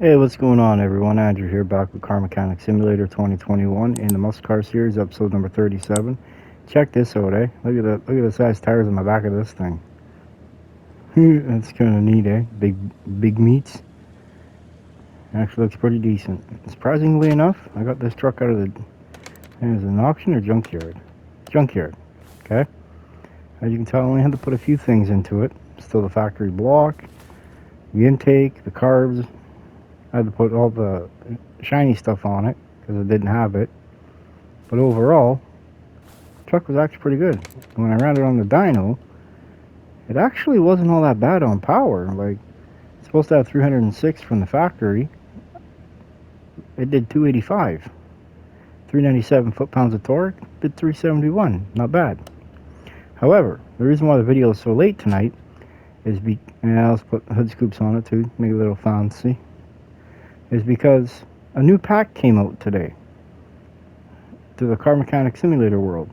Hey, what's going on, everyone? Andrew here, back with Car Mechanic Simulator 2021 in the Muscle Car Series, episode number 37. Check this out, eh? Look at the size tires on the back of this thing. That's kind of neat, eh? Big meats. Actually looks pretty decent. Surprisingly enough, I got this truck out of the... Is it an auction or junkyard? Junkyard. Okay. As you can tell, I only had to put a few things into it. Still the factory block, the intake, the carbs. I had to put all the shiny stuff on it because I didn't have it. But overall, the truck was actually pretty good. When I ran it on the dyno, it actually wasn't all that bad on power. Like, it's supposed to have 306 from the factory. It did 285. 397 foot-pounds of torque, did 371. Not bad. However, the reason why the video is so late tonight is and I'll put hood scoops on it too, make it a little fancy, is because a new pack came out today to the Car Mechanic Simulator world.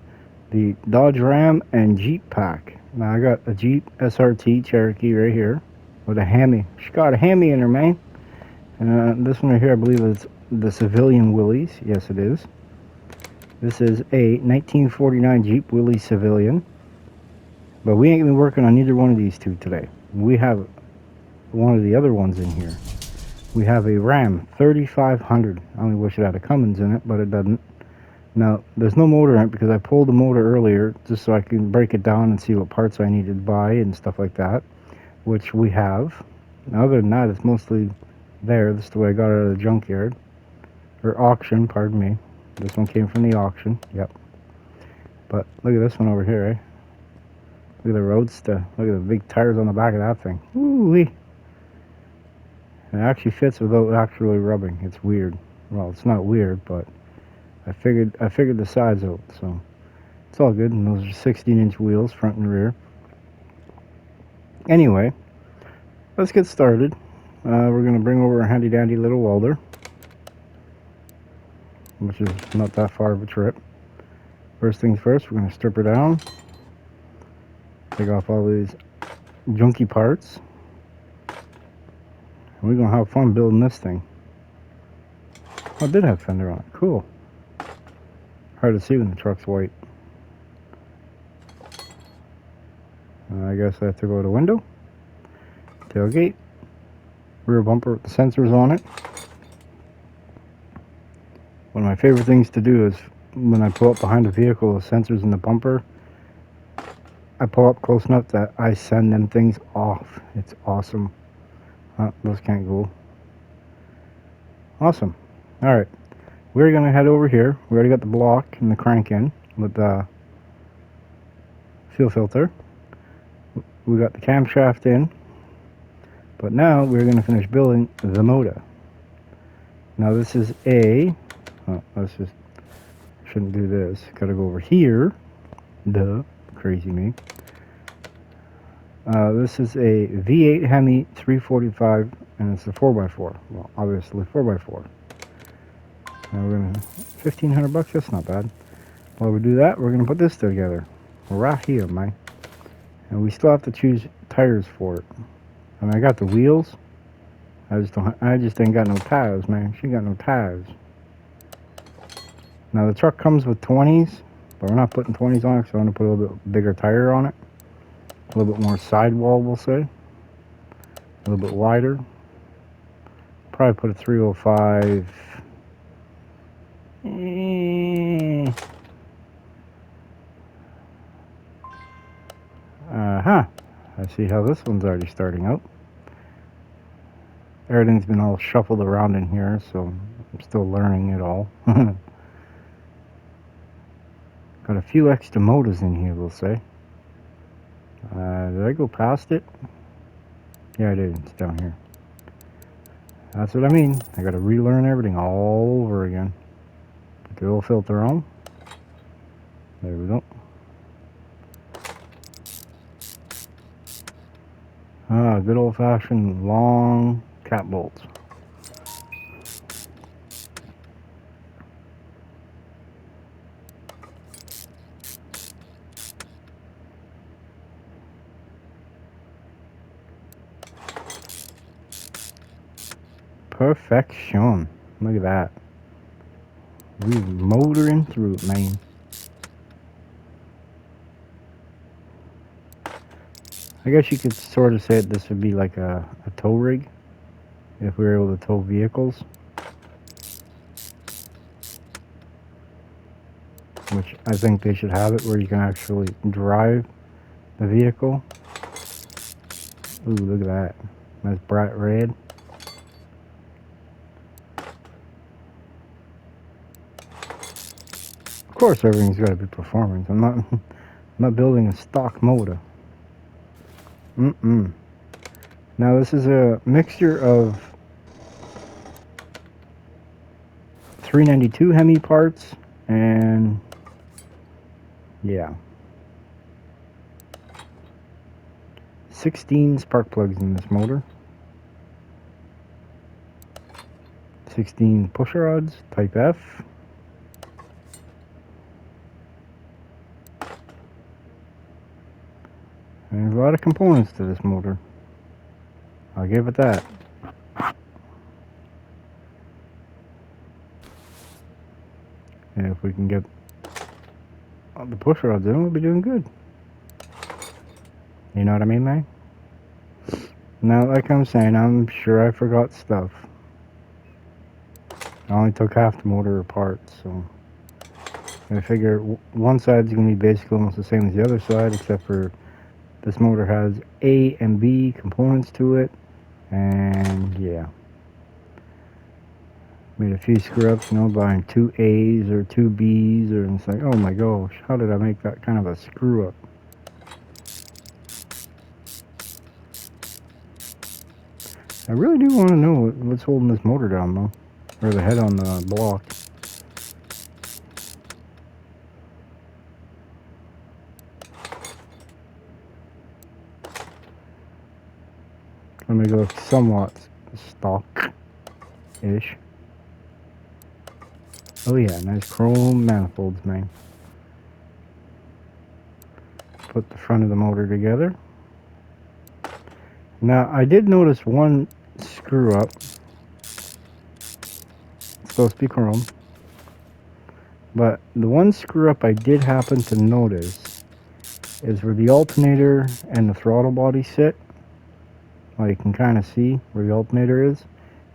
The Dodge Ram and Jeep pack. Now I got a Jeep SRT Cherokee right here with a Hemi. She got a Hemi in her, man. This one right here, I believe, is the Civilian Willys. Yes, it is. This is a 1949 Jeep Willys Civilian. But we ain't gonna be working on either one of these two today. We have one of the other ones in here. We have a Ram 3500. I only wish it had a Cummins in it, but it doesn't. Now, there's no motor in it because I pulled the motor earlier just so I can break it down and see what parts I needed to buy and stuff like that, which we have. Now, other than that, it's mostly there. This is the way I got it out of the junkyard. Or auction, pardon me. This one came from the auction, yep. But look at this one over here, eh? Look at the Roadster. Look at the big tires on the back of that thing. Woo-wee. It actually fits without actually rubbing. It's weird. Well, it's not weird, but I figured the size out, so it's all good. And those are 16-inch wheels, front and rear. Anyway, let's get started. We're gonna bring over a handy-dandy little welder, which is not that far of a trip. First things first, we're gonna strip her down, take off all these junky parts, and we're gonna have fun building this thing. Oh, it did have fender on it. Cool. Hard to see when the truck's white. I guess I have to go to window, tailgate, rear bumper with the sensors on it. One of my favorite things to do is when I pull up behind a vehicle with sensors in the bumper, I pull up close enough that I send them things off. It's awesome. Those can't go. Awesome. Alright, we're going to head over here. We already got the block and the crank in with the fuel filter. We got the camshaft in. But now we're going to finish building the motor. Now this is shouldn't do this. Gotta go over here. Duh. Crazy me. This is a V8 Hemi 345, and it's a 4x4. Well, obviously 4x4. Now we're gonna $1,500. That's not bad. While we do that, we're gonna put this together right here, man. And we still have to choose tires for it. I mean, I got the wheels. I just ain't got no tires, man. She got no tires. Now the truck comes with 20s, but we're not putting 20s on it, so I'm gonna put a little bit bigger tire on it. A little bit more sidewall, we'll say. A little bit wider. Probably put a 305. I see how this one's already starting out. Everything's been all shuffled around in here, so I'm still learning it all. Got a few extra motors in here, we'll say. Did I go past it? Yeah, I did. It's down here. That's what I mean. I gotta relearn everything all over again. Put the oil filter on. There we go. Good old-fashioned long cap bolts. Perfection. Look at that. We're motoring through it, man. I guess you could sort of say that this would be like a tow rig, if we were able to tow vehicles. Which I think they should have it where you can actually drive the vehicle. Ooh, look at that. Nice bright red. Of course everything's got to be performance. I'm not building a stock motor. Now this is a mixture of 392 Hemi parts and yeah, 16 spark plugs in this motor. 16 pusher rods, type F. And there's a lot of components to this motor. I'll give it that. And if we can get the pusher rods in, we'll be doing good. You know what I mean, man? Now, like I'm saying, I'm sure I forgot stuff. I only took half the motor apart, so I figure one side's going to be basically almost the same as the other side, except for this motor has A and B components to it, and yeah. Made a few screw-ups, you know, buying 2 A's or 2 B's, and it's like, oh my gosh, how did I make that kind of a screw-up? I really do want to know what's holding this motor down, though, or the head on the block. Let me go somewhat stock-ish. Oh yeah, nice chrome manifolds, man. Put the front of the motor together. Now, I did notice one screw-up. It's supposed to be chrome. But the one screw-up I did happen to notice is where the alternator and the throttle body sit. Well, you can kind of see where the alternator is.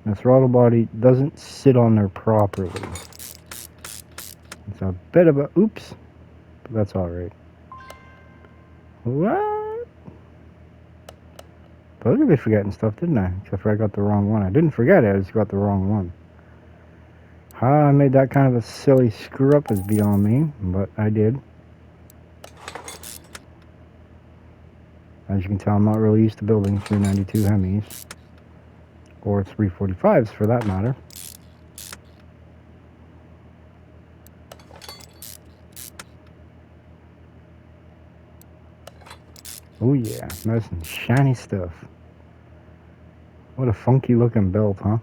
And the throttle body doesn't sit on there properly. It's a bit of a oops, but that's alright. What? But I was really forgetting stuff, didn't I? Except for I got the wrong one. I didn't forget it, I just got the wrong one. How I made that kind of a silly screw up is beyond me, but I did. As you can tell, I'm not really used to building 392 Hemis. Or 345s for that matter. Oh yeah, nice and shiny stuff. What a funky looking belt, huh?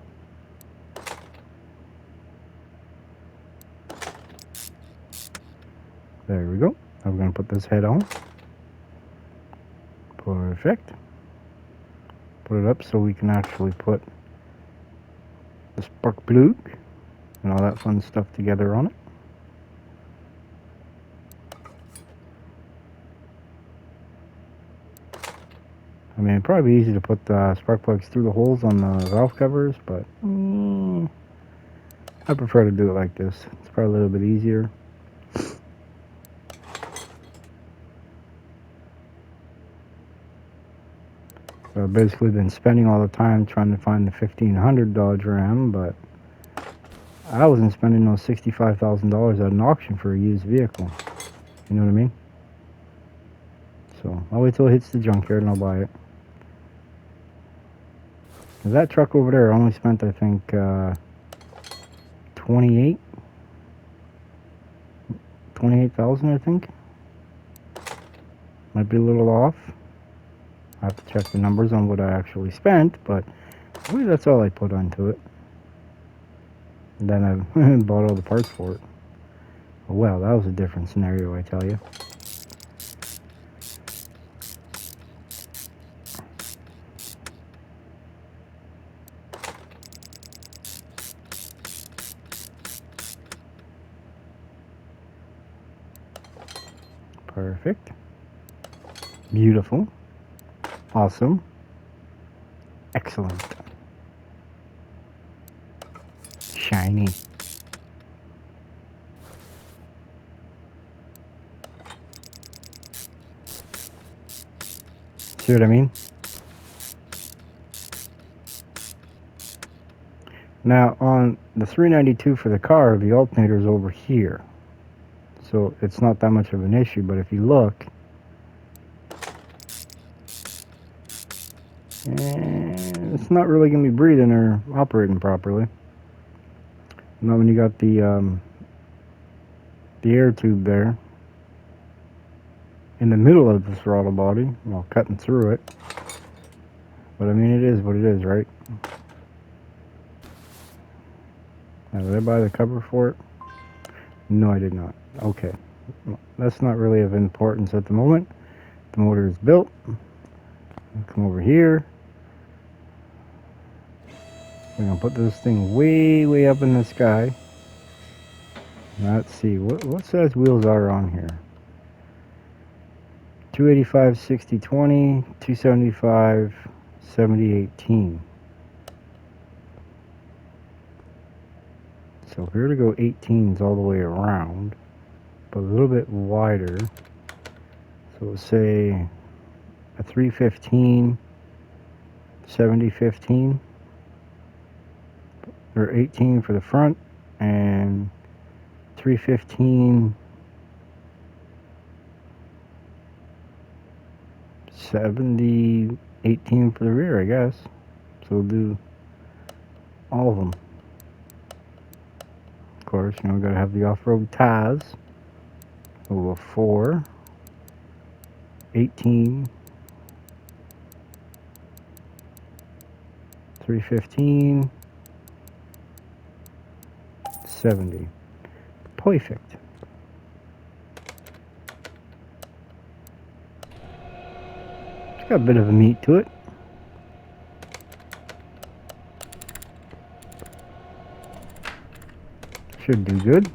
There we go. I'm going to put this head on. Perfect. Put it up so we can actually put the spark plug and all that fun stuff together on it. I mean, it'd probably be easy to put the spark plugs through the holes on the valve covers, but I prefer to do it like this. It's probably a little bit easier. So I've basically been spending all the time trying to find the 1500 Dodge Ram, but I wasn't spending those $65,000 at an auction for a used vehicle. You know what I mean? So I'll wait till it hits the junkyard and I'll buy it. That truck over there only spent, I think, 28,000, I think. Might be a little off. I have to check the numbers on what I actually spent, but I believe that's all I put onto it. And then I bought all the parts for it. Well, that was a different scenario, I tell you. Perfect. Beautiful. Awesome. Excellent. Shiny. See what I mean? Now on the 392 for the car, the alternator is over here. So it's not that much of an issue, but if you look, it's not really going to be breathing or operating properly. Now when you got the air tube there in the middle of the throttle body, well, cutting through it. But I mean, it is what it is, right? Now, did I buy the cover for it? No, I did not. Okay. Well, that's not really of importance at the moment. The motor is built. I'll come over here. We're going to put this thing way, way up in the sky. Now, let's see. What size wheels are on here? 285 60 20, 275 70 18. So here to go 18s all the way around, but a little bit wider. So we'll say a 315 70 15, or 18 for the front, and 315 70 18 for the rear, I guess. So we'll do all of them. Of course, you know, we gotta have the off-road tires. Over 4, 18, 315, 70. Perfect. It's got a bit of a meat to it. Should do good.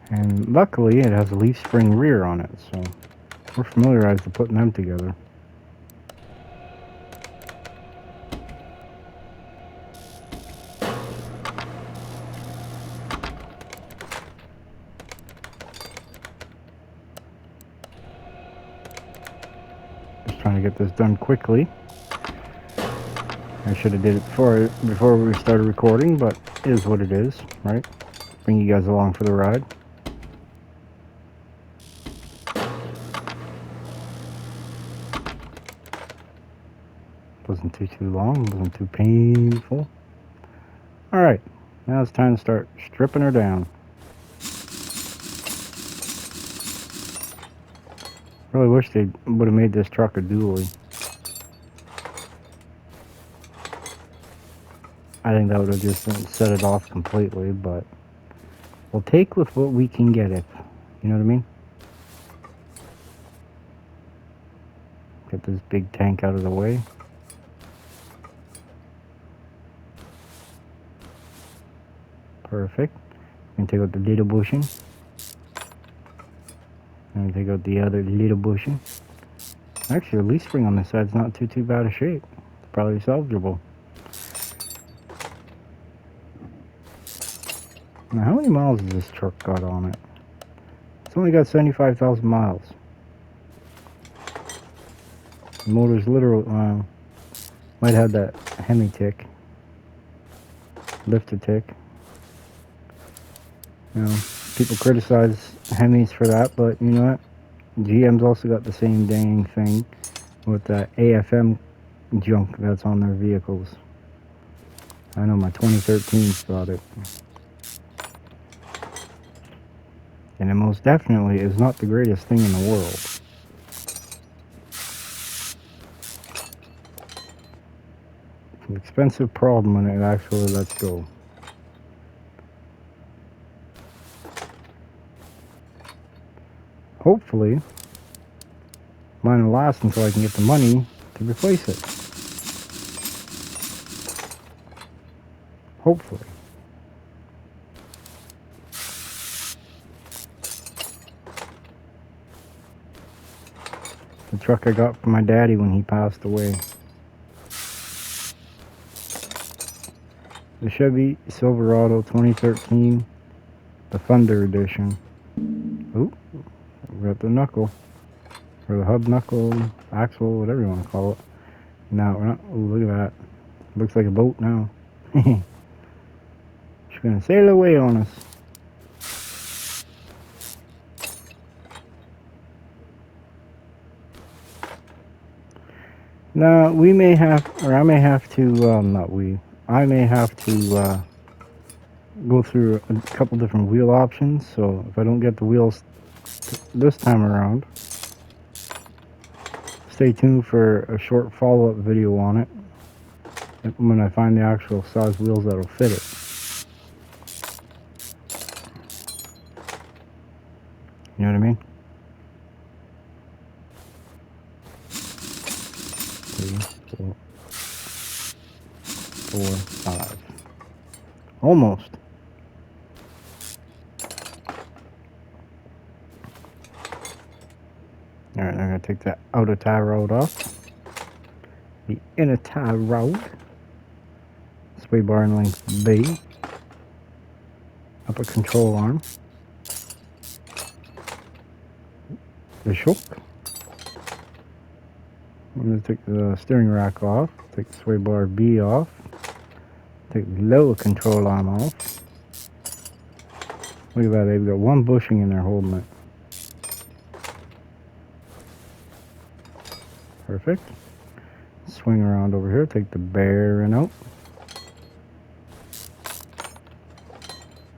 And luckily it has a leaf spring rear on it, so we're familiarized to putting them together. Just trying to get this done quickly. I should have did it before we started recording, but it is what it is, right? Bring you guys along for the ride. Wasn't too long, wasn't too painful. Alright, now it's time to start stripping her down. Really wish they would have made this truck a dually. I think that would have just set it off completely, but we'll take with what we can get it. You know what I mean? Get this big tank out of the way. Perfect. And take out the little bushing. And take out the other little bushing. Actually, the leaf spring on this side's not too bad a shape. It's probably salvageable. Now, how many miles has this truck got on it? It's only got 75,000 miles. The motor's literal, might have that Hemi tick. Lifter tick. You know, people criticize Hemis for that, but you know what? GM's also got the same dang thing with that AFM junk that's on their vehicles. I know my 2013's got it. And it most definitely is not the greatest thing in the world. It's an expensive problem when it actually lets go. Hopefully, Mine will last until I can get the money to replace it. Hopefully. The truck I got from my daddy when he passed away. The Chevy Silverado 2013, the Thunder Edition. Oop, we got the knuckle, or the hub knuckle, axle, whatever you want to call it. Now we're not. Oh, look at that! Looks like a boat now. She's gonna sail away on us. Now we may have, or I may have to. Not we. I may have to go through a couple different wheel options. So if I don't get the wheels this time around, stay tuned for a short follow-up video on it when I find the actual size wheels that'll fit it. You know what I mean? 3, 4, 5. Almost. Alright, I'm going to take that outer tie rod off. The inner tie rod. Sway bar and length B. Upper control arm. The shock. I'm going to take the steering rack off. Take the sway bar B off. Take the lower control arm off. Look at that, they've got one bushing in there holding it. Perfect. Swing around over here, take the bearing out.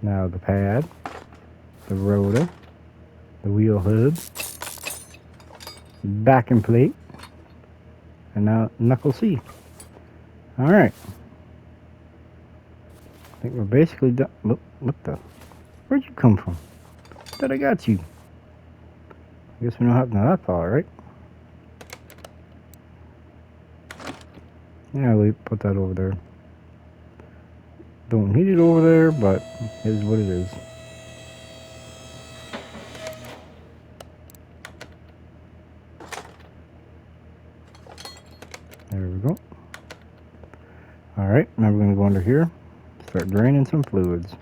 Now the pad, the rotor, the wheel hub, backing plate, and now knuckle C. Alright. I think we're basically done. What the? Where'd you come from? Thought I got you. I guess we don't have to know that far, right? Yeah, we put that over there. Don't need it over there, but it is what it is. There we go. Alright, now we're going to go under here, start draining some fluids.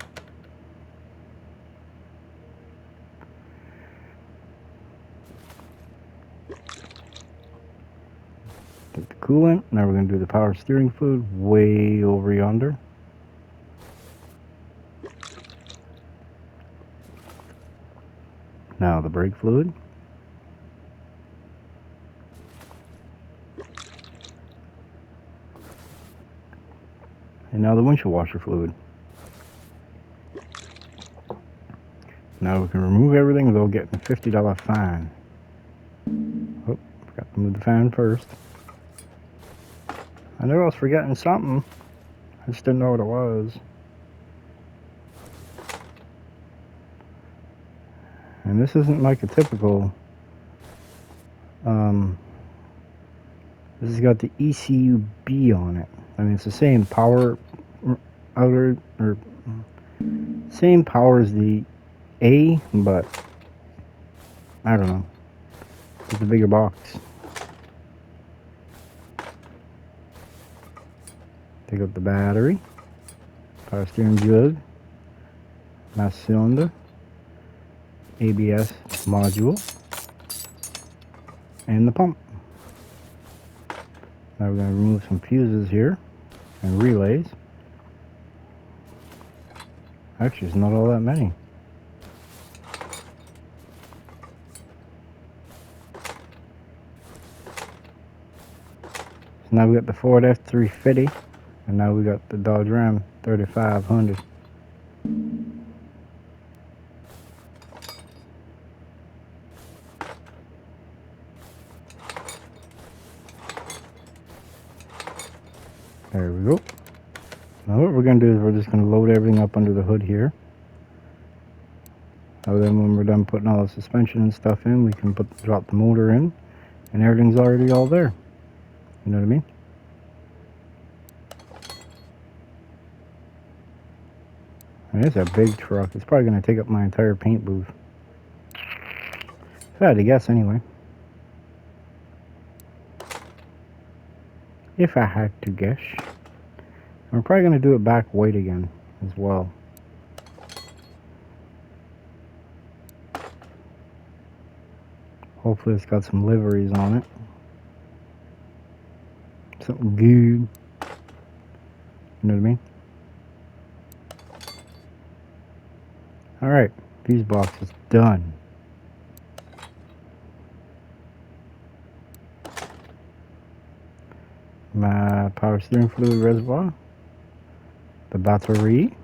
Take the coolant, now we're going to do the power steering fluid way over yonder. Now the brake fluid. And now the windshield washer fluid. Now we can remove everything without getting a $50 fine. Oh, forgot to move the fan first. I knew I was forgetting something. I just didn't know what it was. And this isn't like a typical, this has got the ECU-B on it. I mean, it's the same power outer, or same power as the A, but I don't know. It's a bigger box. Take up the battery, power steering jug, master cylinder, ABS module, and the pump. Now we're going to remove some fuses here and relays. Actually, it's not all that many. So now we got the Ford F-350, and now we got the Dodge Ram 3500. There we go. Now what we're going to do is we're just going to load everything up under the hood here. Now then when we're done putting all the suspension and stuff in, we can drop the motor in and everything's already all there. You know what I mean? And it's a big truck. It's probably going to take up my entire paint booth. If I had to guess anyway. If I had to guess. I'm probably going to do it back white again as well. Hopefully it's got some liveries on it. Something good. You know what I mean? Alright, fuse box is done. My power steering fluid reservoir. The battery.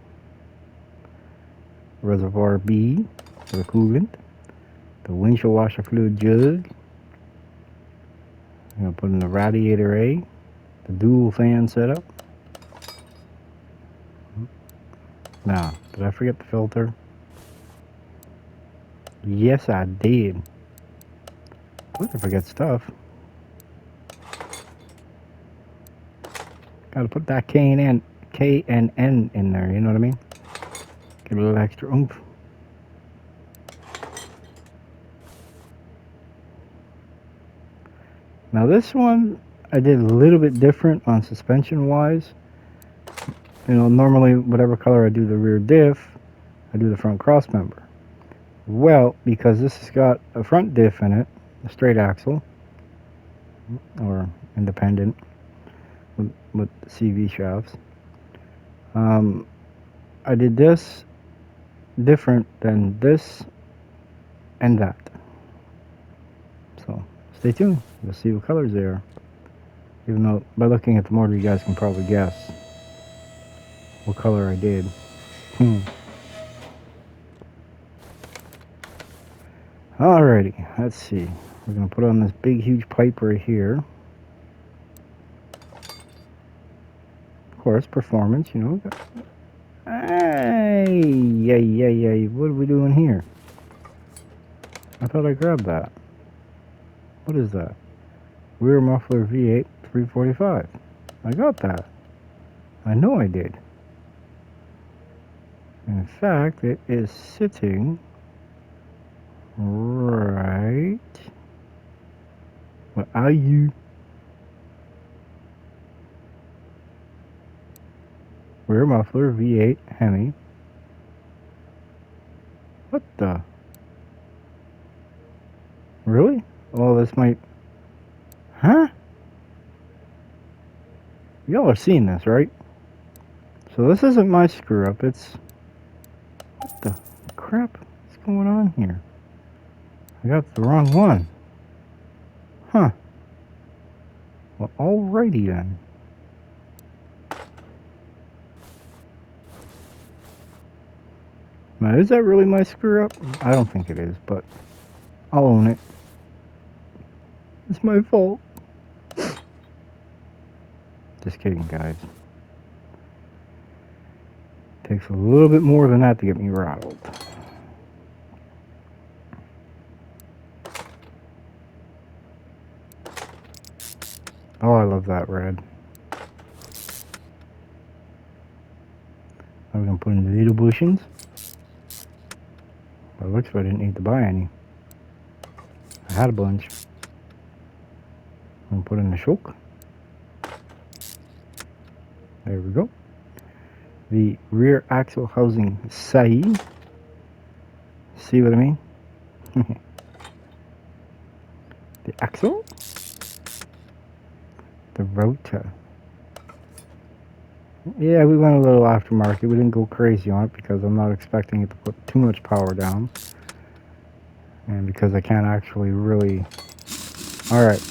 Reservoir B for the coolant. The windshield washer fluid jug. I'm going to put in the radiator A. The dual fan setup. Nah, did I forget the filter? Yes, I did. I can forget stuff. Gotta put that K and N in there, you know what I mean? Give it a little extra oomph. Now this one, I did a little bit different on suspension wise. You know, normally whatever color I do the rear diff, I do the front cross member. Well, because this has got a front diff in it, a straight axle, or independent, with CV shafts. I did this different than this and that. So stay tuned. We'll see what colors they are. Even though by looking at the motor, you guys can probably guess what color I did. Alrighty, let's see. We're gonna put on this big, huge pipe right here. Of course, performance. You know. Hey, yay! What are we doing here? I thought I grabbed that. What is that? Rear muffler V8 345. I got that. I know I did. In fact, it is sitting right. What are you? Rear muffler V8 Hemi. What the? Really? Oh, this might. Huh? Y'all are seeing this, right? So this isn't my screw up. It's. What the crap is going on here? I got the wrong one. Huh. Well, alrighty then. Now, is that really my screw up? I don't think it is, but I'll own it. It's my fault. Just kidding, guys. Takes a little bit more than that to get me rattled. Oh, I love that red. I'm gonna put in the little bushings. By the looks of it, I didn't need to buy any. I had a bunch. I'm gonna put in the choke. There we go. The rear axle housing side. See what I mean? The axle. The rotor. Yeah, we went a little aftermarket. We didn't go crazy on it because I'm not expecting it to put too much power down. And because I can't actually really... Alright.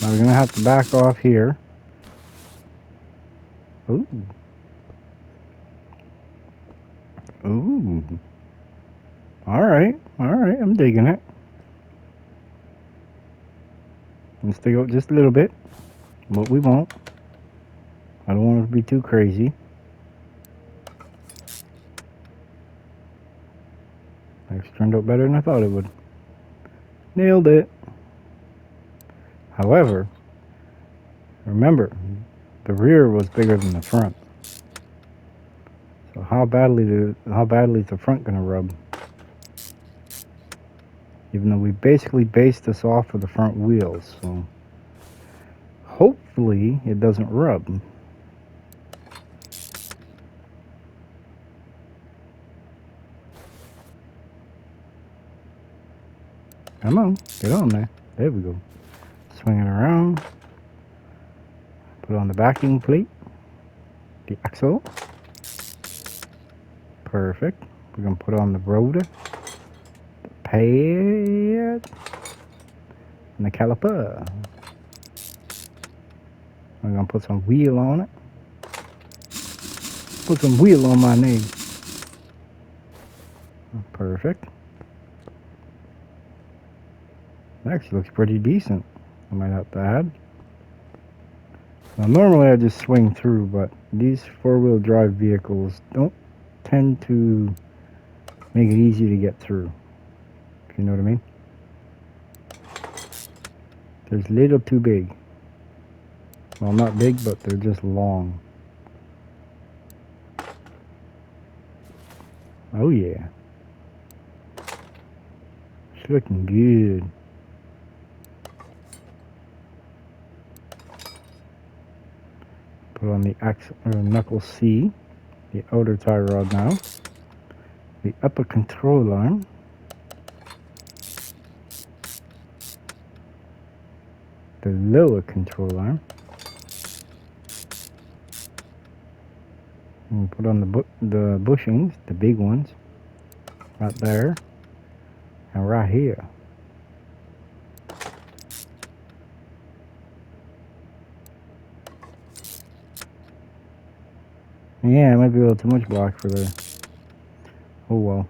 Now we're going to have to back off here. Ooh. Ooh. Alright. I'm digging it. Let's dig out just a little bit. But we won't. I don't want it to be too crazy. It's turned out better than I thought it would. Nailed it. However, remember, the rear was bigger than the front. So how badly is the front gonna rub? Even though we basically based this off of the front wheels, so hopefully it doesn't rub. Come on, get on there. There we go. Swing it around. Put on the backing plate. The axle. Perfect. We're going to put on the rotor. The pad. And the caliper. We're going to put some wheel on it. Put some wheel on my knee. Perfect. Actually looks pretty decent. I might have to add. Now normally I just swing through, but these four-wheel drive vehicles don't tend to make it easy to get through, if you know what I mean. They're a little too big. Well, not big, but they're just long. Oh yeah. It's looking good. Put on the axle, knuckle C, the outer tie rod now, the upper control arm, the lower control arm, and put on the bushings, the big ones, right there, and right here. Yeah, it might be a little too much black for there. Oh well.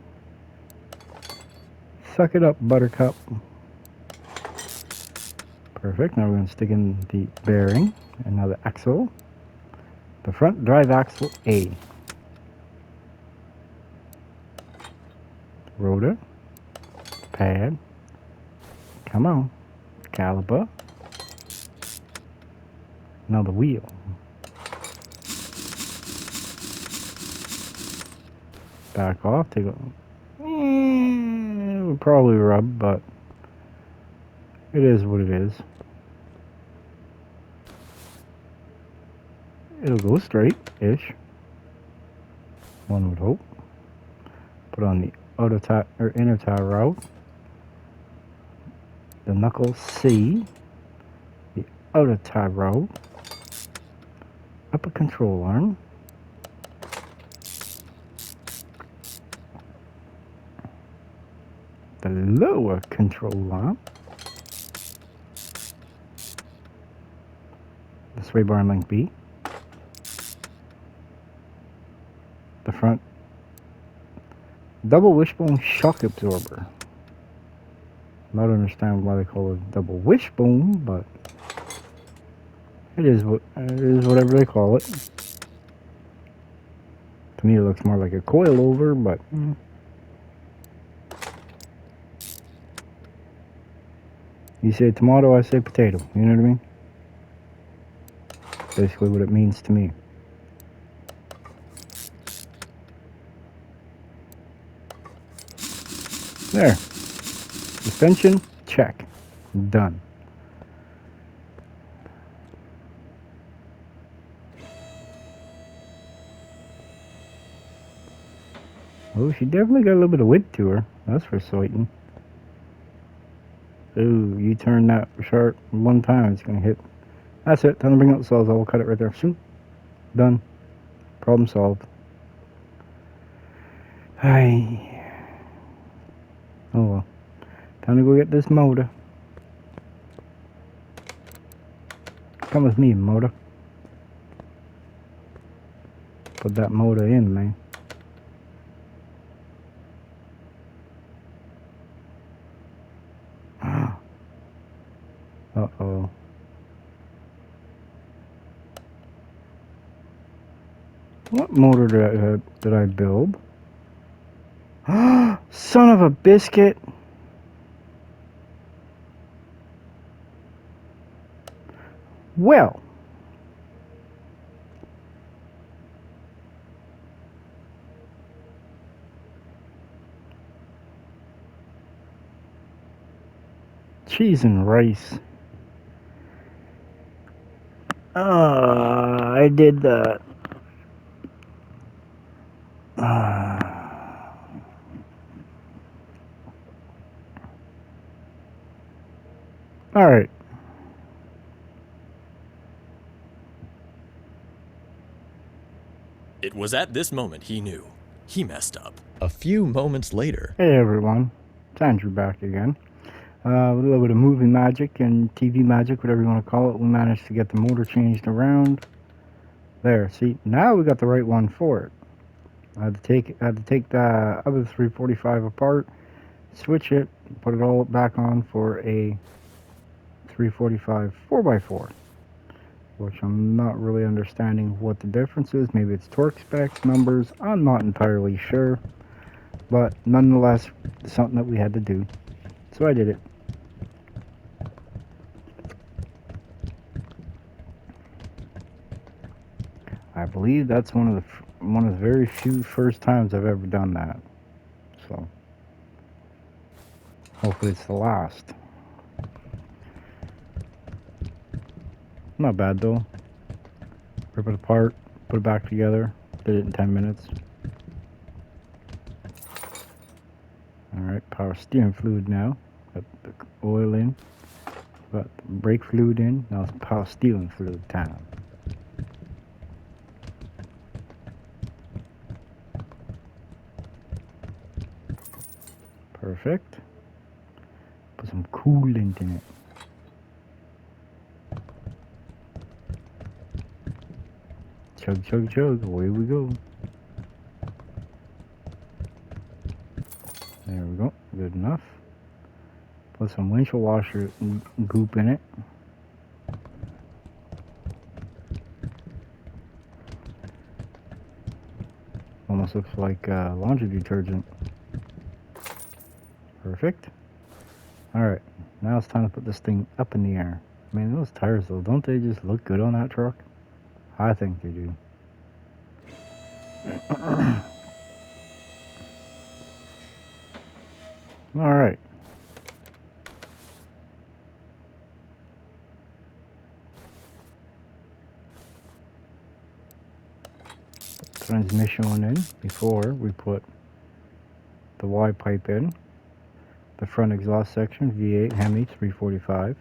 Suck it up, buttercup. Perfect. Now we're going to stick in the bearing and now the axle. The front drive axle A. Rotor. Pad. Come on. Caliper. Now the wheel. Back off. Take a... It would probably rub, but it is what it is. It'll go straight-ish. One would hope. Put on the outer tie or inner tie rod. The knuckle C. The outer tie rod. Upper control arm. The lower control arm. The sway bar and link B. The front double wishbone shock absorber. I don't understand why they call it double wishbone, but it is whatever they call it. To me, it looks more like a coilover, but you say tomato, I say potato. You know what I mean? Basically, what it means to me. There. Suspension, check. Done. Oh, she definitely got a little bit of width to her. That's for certain. Ooh, you turn that sharp one time, it's gonna hit. That's it. Time to bring out the saws. I'll cut it right there. Shoot. Done. Problem solved. Hi. Oh well. Time to go get this motor. Come with me, motor. Put that motor in, man. Uh-oh. What motor did I build? Son of a biscuit! Well, cheese and rice. I did that. All right. It was at this moment he knew. He messed up. A few moments later. Hey everyone, it's Andrew back again. With a little bit of movie magic and TV magic, whatever you want to call it, we managed to get the motor changed around. There, see, now we got the right one for it. I had to take the other 345 apart, switch it, put it all back on for a 345 4x4, which I'm not really understanding what the difference is. Maybe it's torque specs, numbers, I'm not entirely sure, but nonetheless, something that we had to do. So I did it. I believe that's one of the very few first times I've ever done that. So hopefully it's the last. Not bad though. Rip it apart, put it back together. Did it in 10 minutes. Alright, power steering fluid now. Got the oil in. Got the brake fluid in. Now it's power steering fluid time. Perfect. Put some coolant in it. Chug, chug, chug. Away we go. There we go. Good enough. Put some windshield washer goop in it. Almost looks like laundry detergent. Perfect. Alright, now it's time to put this thing up in the air. Man, those tires though, don't they just look good on that truck? I think they do. Alright. Transmission one in before we put the Y pipe in. The front exhaust section, V8 Hemi 345.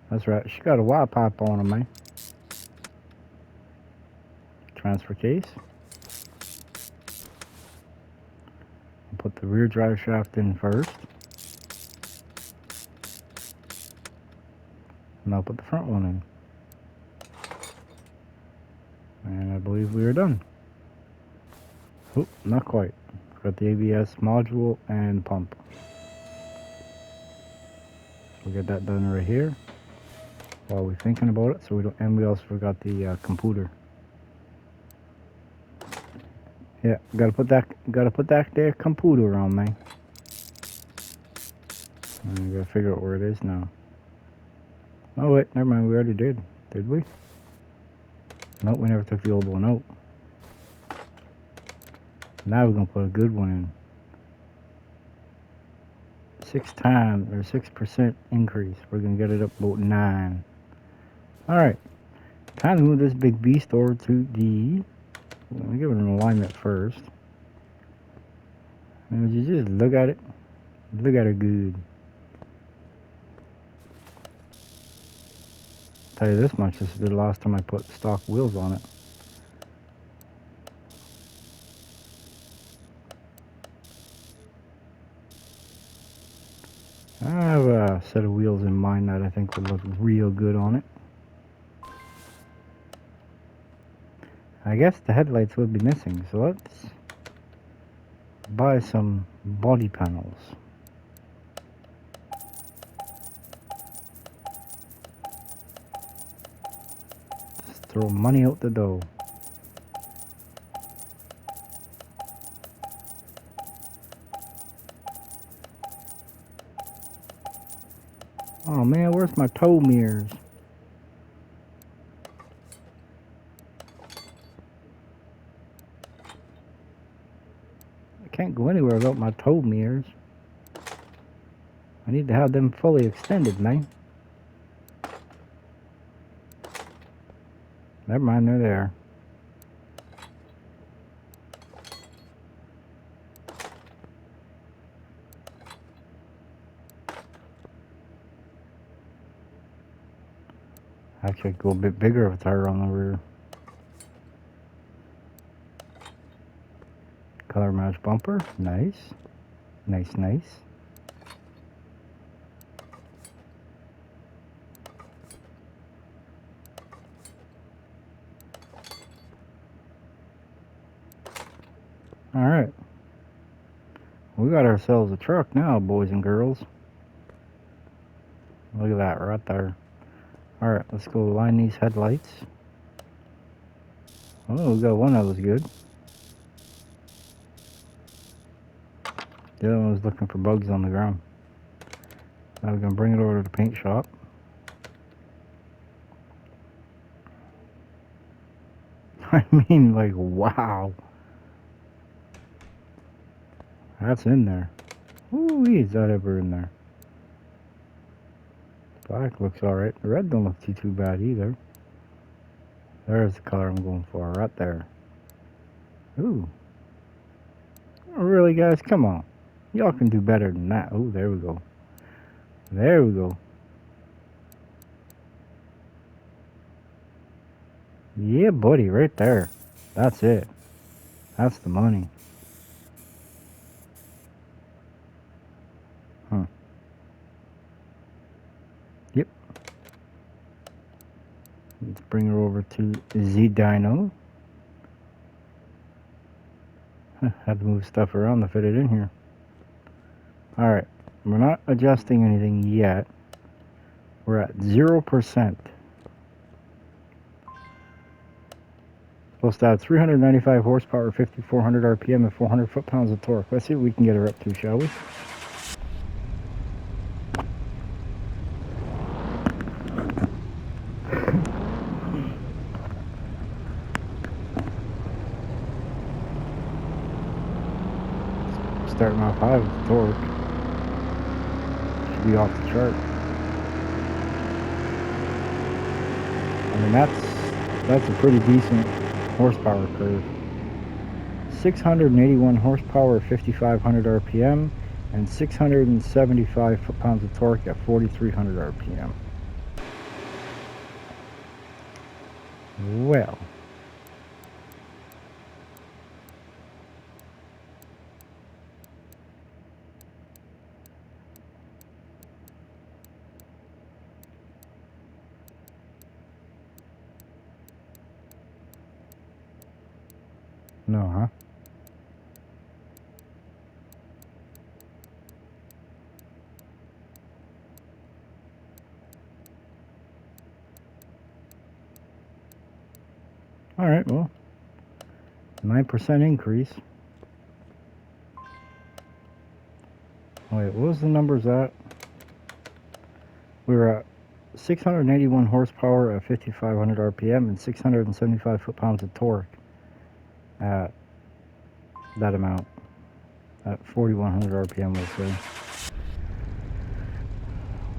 That's right, she got a Y pipe on her, man. Transfer case. Put the rear drive shaft in first. And I'll put the front one in. And I believe we are done. Oh, not quite. Got the ABS module and pump. We'll get that done right here while we're thinking about it. So we don't, and we also forgot the computer. Yeah, gotta put that there computer on, man. I gotta figure out where it is now. Oh wait, never mind. We already did we? Nope, we never took the old one out. Now we're gonna put a good one in. 6% increase. We're gonna get it up about 9. Alright. Time to move this big beast over to the, let me give it an alignment first. And you just look at it. Look at her good. Tell you this much, this is the last time I put stock wheels on it. I have a set of wheels in mind that I think would look real good on it. I guess the headlights would be missing, so let's buy some body panels. Just throw money out the door. Oh man, where's my tow mirrors? go anywhere without my tow mirrors. I need to have them fully extended, man. Never mind, they're there. Actually, I'd go a bit bigger of a tire on the rear. Color match bumper, nice. Nice, nice. Alright. We got ourselves a truck now, boys and girls. Look at that right there. Alright, let's go line these headlights. Oh, we got one that was good. The other one was looking for bugs on the ground. Now we're going to bring it over to the paint shop. I mean, like, wow. That's in there. Ooh, is that ever in there? Black looks alright. The red don't look too bad either. There's the color I'm going for, right there. Ooh. Oh, really, guys? Come on. Y'all can do better than that. Oh, there we go. There we go. Yeah, buddy, right there. That's it. That's the money. Huh. Yep. Let's bring her over to Z-Dyno. Had to move stuff around to fit it in here. Alright. We're not adjusting anything yet. We're at 0%. Supposed to have 395 horsepower, 5,400 RPM, and 400 foot-pounds of torque. Let's see what we can get her up to, shall we? Starting off high with the torque. Should be off the chart. I mean, that's a pretty decent horsepower curve. 681 horsepower, 5,500 RPM, and 675 foot-pounds of torque at 4,300 RPM. Well. No, huh? Alright, well. 9% increase. Wait, what was the numbers at? We were at 681 horsepower at 5,500 RPM and 675 foot-pounds of torque at that amount. At 4,100 RPM, let's say.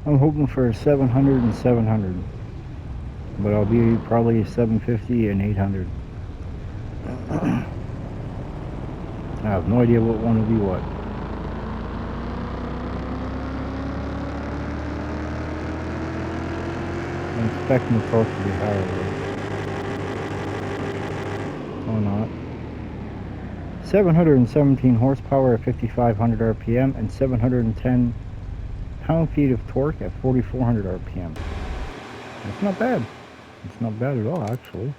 I'm hoping for 700 and 700. But I'll be probably 750 and 800. I have no idea what one will be what. I'm expecting the torque to be higher though. Or not. 717 horsepower at 5,500 RPM and 710 pound-feet of torque at 4,400 RPM. That's not bad. It's not bad at all, actually.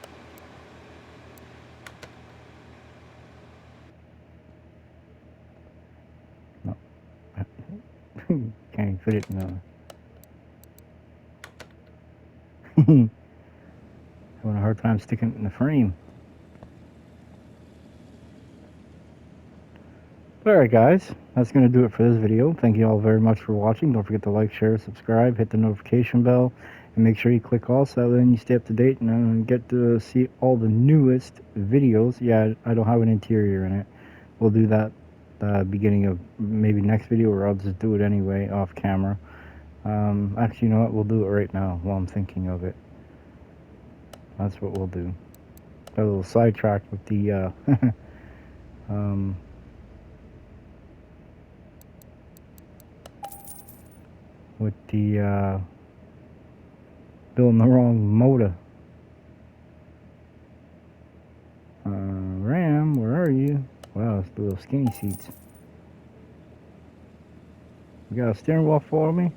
No. Can't even fit it in the... Having a hard time sticking it in the frame. Alright guys, that's going to do it for this video. Thank you all very much for watching. Don't forget to like, share, subscribe, hit the notification bell, and make sure you click all so then you stay up to date and get to see all the newest videos. Yeah, I don't have an interior in it. We'll do that the beginning of maybe next video, or I'll just do it anyway off camera. Actually, you know what? We'll do it right now while I'm thinking of it. That's what we'll do. Got a little sidetracked with the building the wrong motor. Ram, where are you? Wow, it's the little skinny seats. You got a steering wheel for me?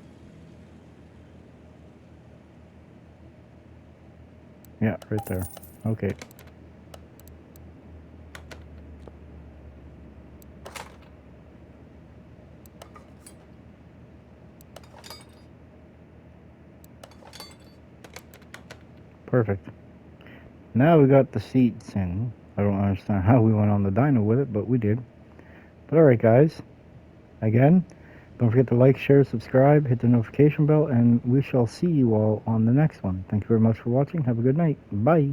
Yeah, right there. Okay. Perfect. Now we got the seats in. I don't understand how we went on the dyno with it, but we did. But alright guys, again, don't forget to like, share, subscribe, hit the notification bell, and we shall see you all on the next one. Thank you very much for watching. Have a good night. Bye.